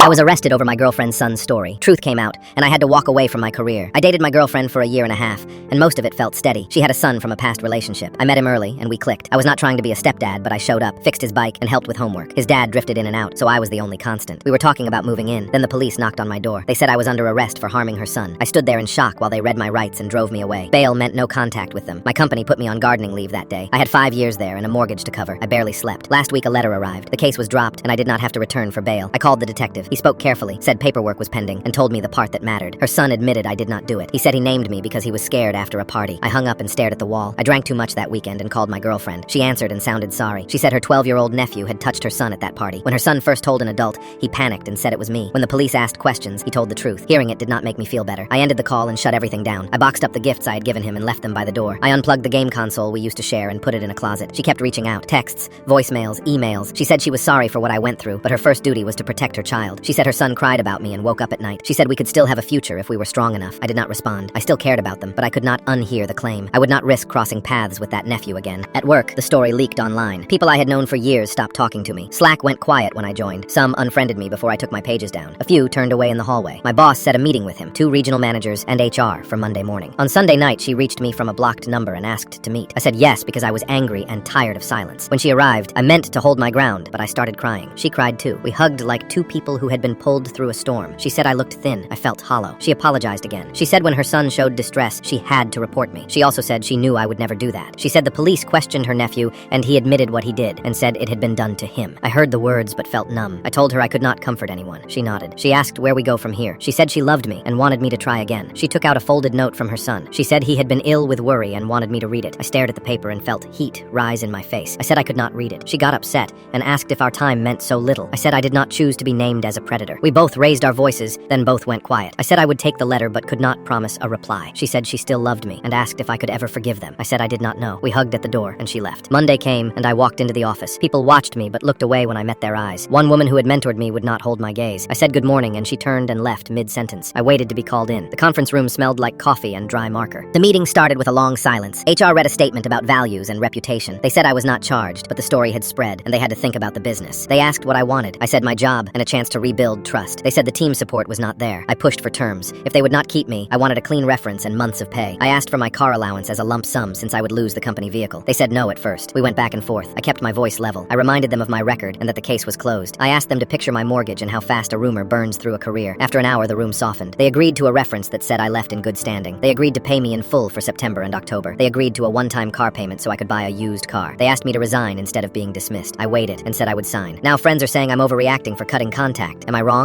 I was arrested over my girlfriend's son's story. Truth came out, and I had to walk away from my career. I dated my girlfriend for a year and a half, and most of it felt steady. She had a son from a past relationship. I met him early, and we clicked. I was not trying to be a stepdad, but I showed up, fixed his bike, and helped with homework. His dad drifted in and out, so I was the only constant. We were talking about moving in. Then the police knocked on my door. They said I was under arrest for harming her son. I stood there in shock while they read my rights and drove me away. Bail meant no contact with them. My company put me on gardening leave that day. I had 5 years there and a mortgage to cover. I barely slept. Last week a letter arrived. The case was dropped, and I did not have to return for bail. I called the detective. He spoke carefully, said paperwork was pending, and told me the part that mattered. Her son admitted I did not do it. He said he named me because he was scared after a party. I hung up and stared at the wall. I drank too much that weekend and called my girlfriend. She answered and sounded sorry. She said her 12-year-old nephew had touched her son at that party. When her son first told an adult, he panicked and said it was me. When the police asked questions, he told the truth. Hearing it did not make me feel better. I ended the call and shut everything down. I boxed up the gifts I had given him and left them by the door. I unplugged the game console we used to share and put it in a closet. She kept reaching out. Texts, voicemails, emails. She said she was sorry for what I went through, but her first duty was to protect her child. She said her son cried about me and woke up at night. She said we could still have a future if we were strong enough. I did not respond. I still cared about them, but I could not unhear the claim. I would not risk crossing paths with that nephew again. At work, the story leaked online. People I had known for years stopped talking to me. Slack went quiet when I joined. Some unfriended me before I took my pages down. A few turned away in the hallway. My boss set a meeting with him, 2 regional managers, and HR for Monday morning. On Sunday night, she reached me from a blocked number and asked to meet. I said yes because I was angry and tired of silence. When she arrived, I meant to hold my ground, but I started crying. She cried too. We hugged like two people who had been pulled through a storm. She said I looked thin. I felt hollow. She apologized again. She said when her son showed distress, she had to report me. She also said she knew I would never do that. She said the police questioned her nephew, and he admitted what he did, and said it had been done to him. I heard the words, but felt numb. I told her I could not comfort anyone. She nodded. She asked where we go from here. She said she loved me and wanted me to try again. She took out a folded note from her son. She said he had been ill with worry and wanted me to read it. I stared at the paper and felt heat rise in my face. I said I could not read it. She got upset and asked if our time meant so little. I said I did not choose to be named as a predator. We both raised our voices, then both went quiet. I said I would take the letter but could not promise a reply. She said she still loved me and asked if I could ever forgive them. I said I did not know. We hugged at the door and she left. Monday came and I walked into the office. People watched me but looked away when I met their eyes. One woman who had mentored me would not hold my gaze. I said good morning and she turned and left mid-sentence. I waited to be called in. The conference room smelled like coffee and dry marker. The meeting started with a long silence. HR read a statement about values and reputation. They said I was not charged, but the story had spread and they had to think about the business. They asked what I wanted. I said my job and a chance to rebuild trust. They said the team support was not there. I pushed for terms. If they would not keep me, I wanted a clean reference and months of pay. I asked for my car allowance as a lump sum since I would lose the company vehicle. They said no at first. We went back and forth. I kept my voice level. I reminded them of my record and that the case was closed. I asked them to picture my mortgage and how fast a rumor burns through a career. After an hour, the room softened. They agreed to a reference that said I left in good standing. They agreed to pay me in full for September and October. They agreed to a one-time car payment so I could buy a used car. They asked me to resign instead of being dismissed. I waited and said I would sign. Now friends are saying I'm overreacting for cutting contact. Am I wrong?